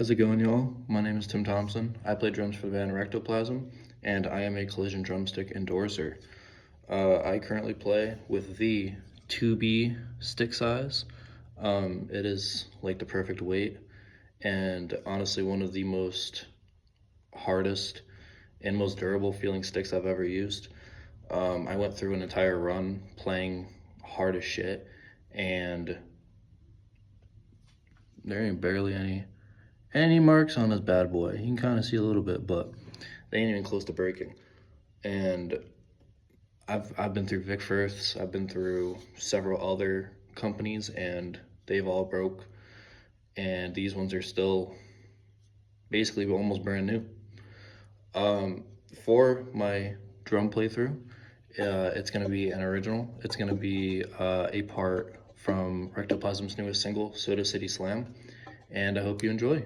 How's it going, y'all? My name is Tim Thompson. I play drums for the band Rectoplasm, and I am a Collision drumstick endorser. I currently play with the 2B stick size. It is like the perfect weight, and honestly one of the most hardest and most durable feeling sticks I've ever used. I went through an entire run playing hard as shit, and there ain't barely any marks on this bad boy. You can kind of see a little bit, but they ain't even close to breaking. And I've been through Vic Firths, I've been through several other companies, and they've all broke. And these ones are still basically almost brand new. For my drum playthrough, it's gonna be an original. It's gonna be a part from Rectoplasm's newest single, Soda City Slam, and I hope you enjoy.